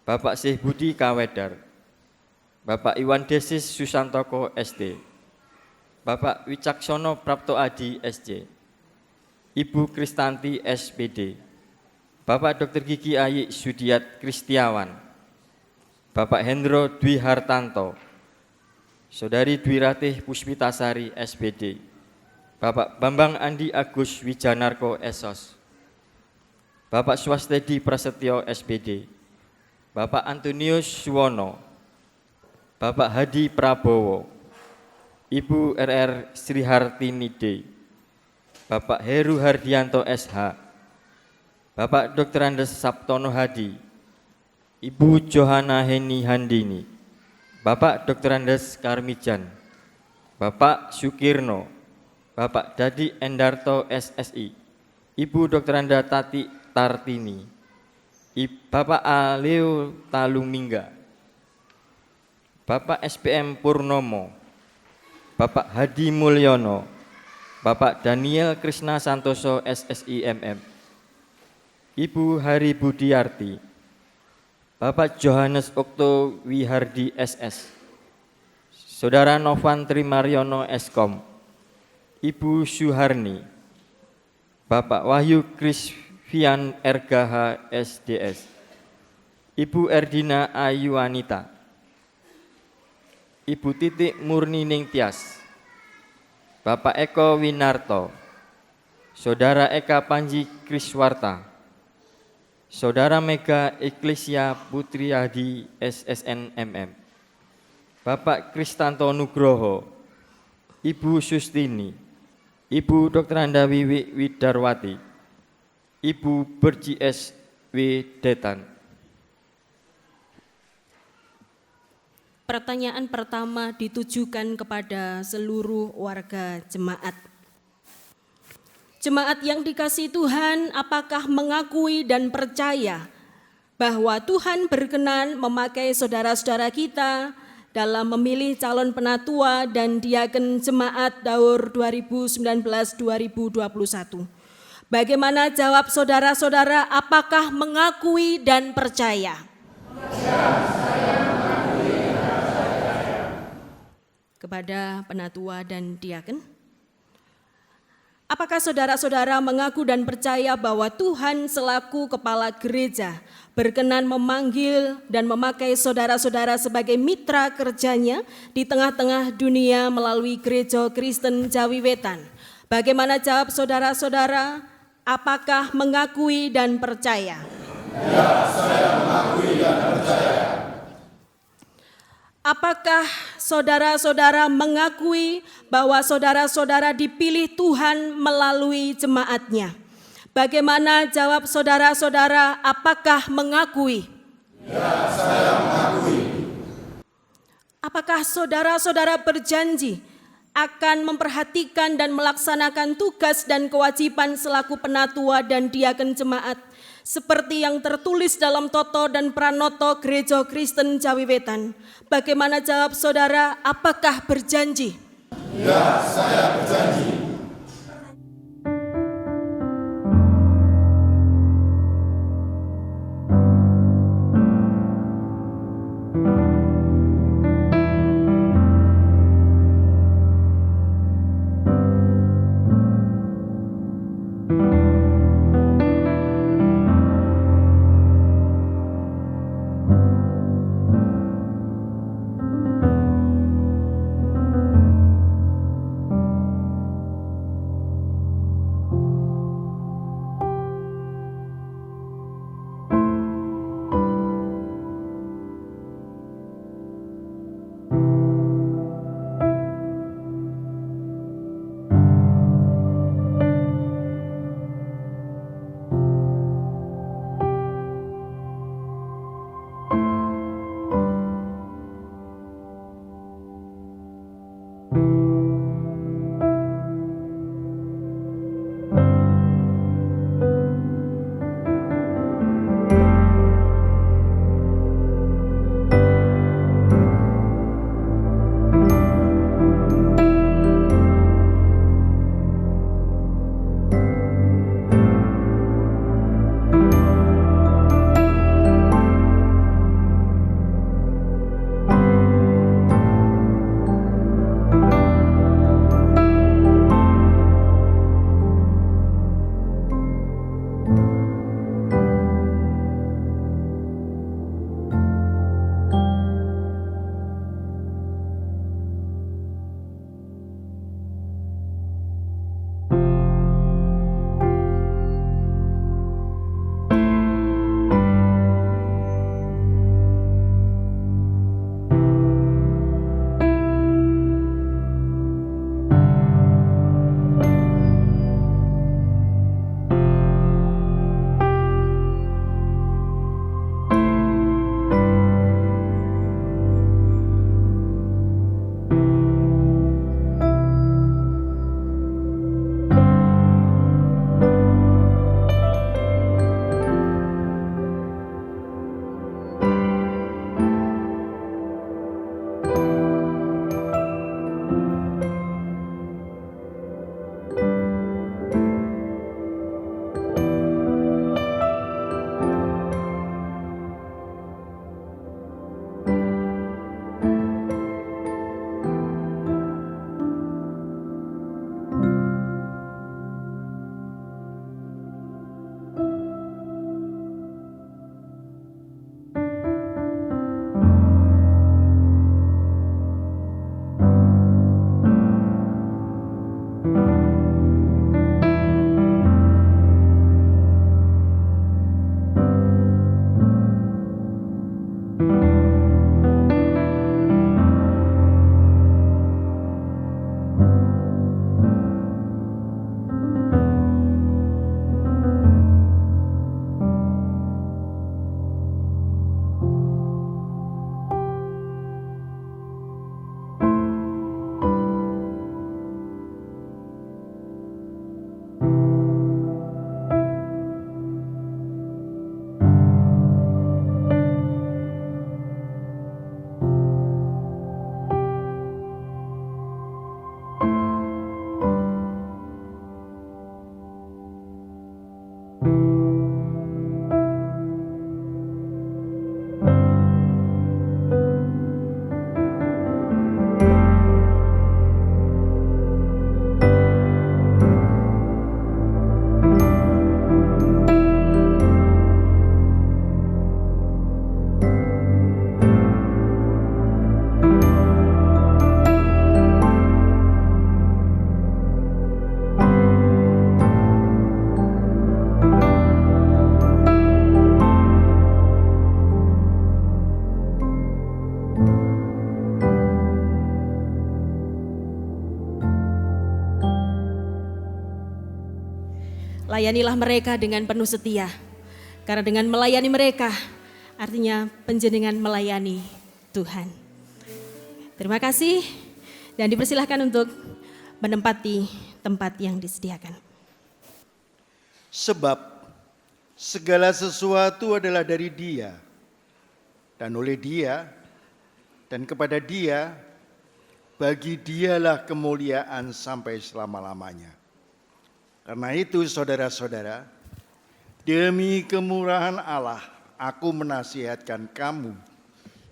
Bapak Syekh Budi Kawedar, Bapak Iwan Desis Susantoko SD, Bapak Wicaksono Prapto Adi SC, Ibu Kristanti SPD, Bapak Dr. Gigi Ayi Sudiat Kristiawan, Bapak Hendro Dwi Hartanto, Saudari Dwi Ratih Puspitasari SPD, Bapak Bambang Andi Agus Wijanarko Esos, Bapak Swastedi Prasetyo SPD, Bapak Antonius Suwono, Bapak Hadi Prabowo, Ibu RR Sri Hartini D, Bapak Heru Hardianto SH, Bapak Dr. Andes Sabtono Hadi, Ibu Johana Heni Handini, Bapak Dr. Andes Karmijan, Bapak Sukirno, Bapak Dadi Endarto SSI, Ibu Dr. Anda Tati Tartini, Bapak Aleo Talumingga, Bapak SPM Purnomo, Bapak Hadi Mulyono, Bapak Daniel Krishna Santoso SSI MM, Ibu Hari Budiarti, Bapak Johannes Okto Wihardi SS, Saudara Novan Trimaryono Eskom, Ibu Suharni, Bapak Wahyu Krisvian RGH SDS, Ibu Erdina Ayu Anita, Ibu Titik Murni Ningtyas, Bapak Eko Winarto, Saudara Eka Panji Kriswarta, Saudara Mega Eklesia Putriadi SSN MM, Bapak Kristanto Nugroho, Ibu Sustini, Ibu Dr. Anda Wiwi Widarwati, Ibu Berji S. W. Detan. Pertanyaan pertama ditujukan kepada seluruh warga jemaat. Jemaat yang dikasihi Tuhan, apakah mengakui dan percaya bahwa Tuhan berkenan memakai saudara-saudara kita dalam memilih calon penatua dan diaken jemaat Daur 2019-2021? Bagaimana jawab saudara-saudara, apakah mengakui dan percaya? Kepada penatua dan diaken, apakah saudara-saudara mengaku dan percaya bahwa Tuhan selaku kepala gereja berkenan memanggil dan memakai saudara-saudara sebagai mitra kerjanya di tengah-tengah dunia melalui Gereja Kristen Jawi Wetan? Bagaimana jawab saudara-saudara, apakah mengakui dan percaya? Ya, saya mengakui dan percaya. Apakah saudara-saudara mengakui bahwa saudara-saudara dipilih Tuhan melalui jemaatnya? Bagaimana jawab saudara-saudara, apakah mengakui? Ya, saya mengakui. Apakah saudara-saudara berjanji akan memperhatikan dan melaksanakan tugas dan kewajiban selaku penatua dan diaken jemaat seperti yang tertulis dalam Toto dan Pranoto Gereja Kristen Jawi Wetan? Bagaimana jawab saudara, apakah berjanji? Ya, saya berjanji. layanilah mereka dengan penuh setia. Karena dengan melayani mereka, artinya panjenengan melayani Tuhan. Terima kasih dan dipersilahkan untuk menempati tempat yang disediakan. Sebab segala sesuatu adalah dari Dia, dan oleh Dia, dan kepada Dia, bagi Dialah kemuliaan sampai selama-lamanya. Karena itu saudara-saudara, demi kemurahan Allah, aku menasihatkan kamu,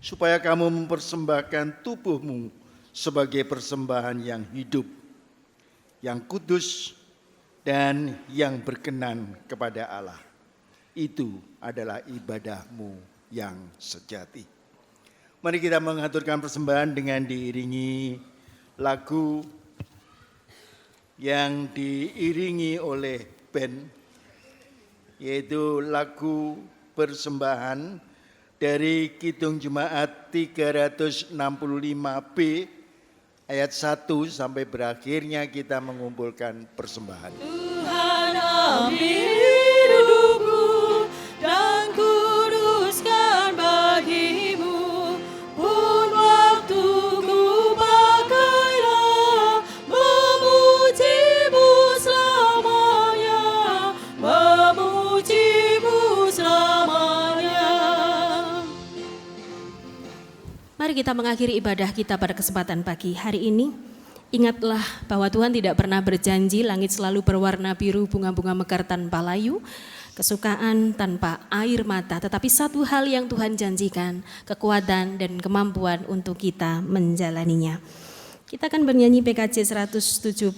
supaya kamu mempersembahkan tubuhmu sebagai persembahan yang hidup, yang kudus, dan yang berkenan kepada Allah. Itu adalah ibadahmu yang sejati. Mari kita mengaturkan persembahan dengan diiringi lagu yang diiringi oleh band, yaitu lagu persembahan dari Kidung Jemaat 365B ayat 1 sampai berakhirnya kita mengumpulkan persembahan. Tuhan ambil hidupku dan kuduskan bagimu, pun waktuku pakailah memujimu selamanya, memujimu selamanya. Mari kita mengakhiri ibadah kita pada kesempatan pagi hari ini. Ingatlah bahwa Tuhan tidak pernah berjanji langit selalu berwarna biru, bunga-bunga mekar tanpa layu, kesukaan tanpa air mata. Tetapi satu hal yang Tuhan janjikan, kekuatan dan kemampuan untuk kita menjalaninya. Kita akan bernyanyi PKJ 177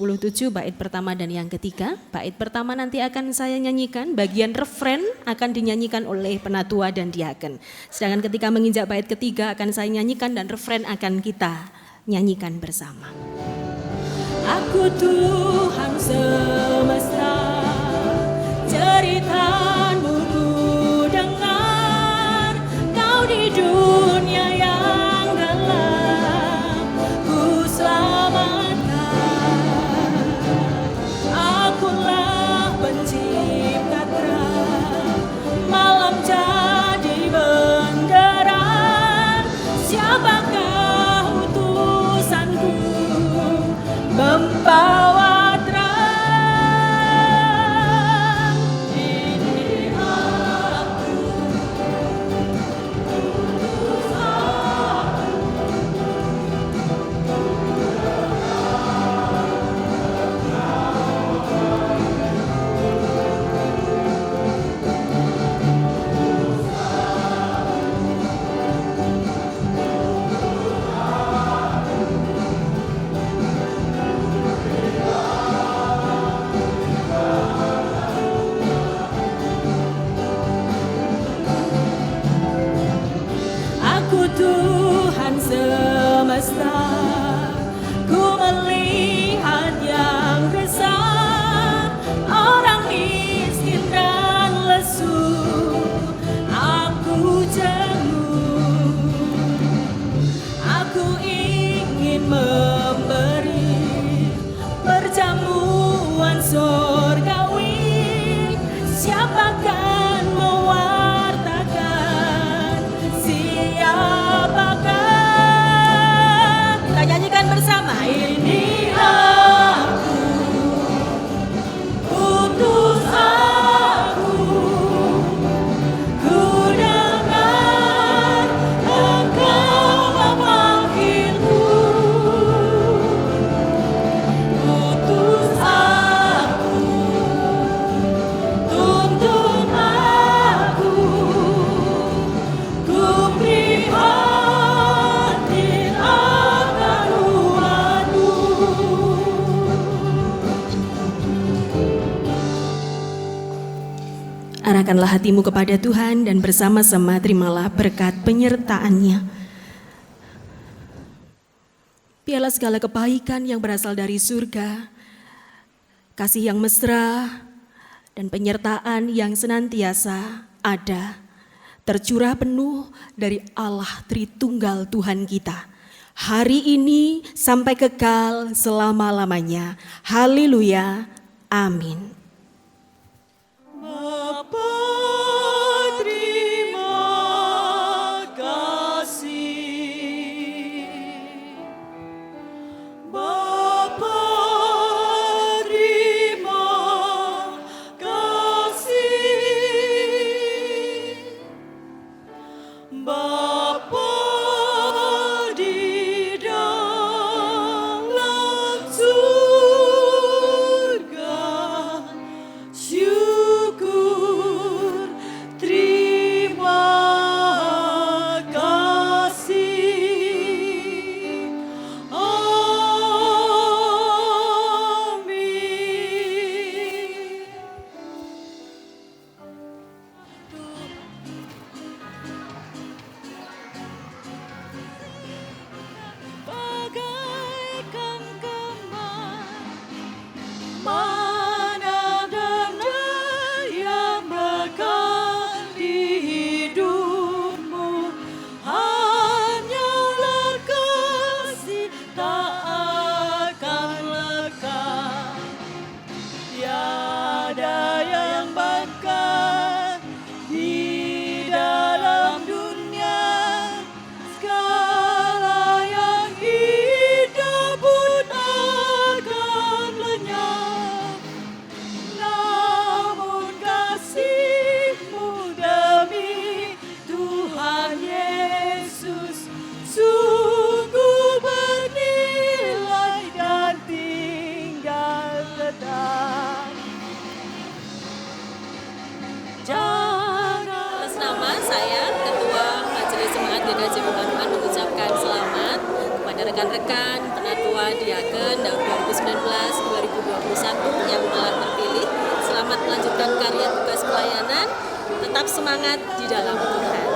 bait pertama dan yang ketiga. Bait pertama nanti akan saya nyanyikan, bagian refren akan dinyanyikan oleh penatua dan diaken. Sedangkan ketika menginjak bait ketiga akan saya nyanyikan dan refren akan kita nyanyikan bersama. Aku Tuhan semesta, ceritamu ku dengar, kau di dunia yang gelap, ku selamatkan. Akulah pencipta terang, malam jadi benderang, siapakah utusanku membawa terang. Ini aku, utus aku. Aku Tuhan semesta, ku melihat yang resah, orang miskin dan lesu, aku jenguk. Aku ingin memberi perjamuan sorgawi, siapa kan mewartakan, siapakah? Kita nyanyikan bersama. Ini aku, utus aku, ku dengar engkau memanggilku. Utus aku, tuntun aku, ku prihatin akan umatmu. Arahkanlah hatimu kepada Tuhan dan bersama-sama terimalah berkat penyertaan-Nya. Biarlah segala kebaikan yang berasal dari surga, kasih yang mesra, dan penyertaan yang senantiasa ada, tercurah penuh dari Allah Tritunggal Tuhan kita, hari ini sampai kekal selama-lamanya. Haleluya, amin. Bapa, terima kasih. Bapa, terima kasih. Bapa di dalam surga, syukur terima kasih. Amin. Bagaikan kemar, mana dana yang mekar di hidupmu, hanyalah kasih tak akan lekang. Tiada yang bakar di dalam dunia, segala yang hidup pun akan lenyap. Namun kasih-Mu demi Tuhan Yesus sungguh bernilai dan tinggal tetap. Atas nama saya, Ketua Majelis Jemaat GKJ Pemanuan mengucapkan selamat kepada rekan-rekan penatua diaken tahun 2019-2021 yang telah terpilih. Selamat melanjutkan karya tugas pelayanan, tetap semangat di dalam Tuhan.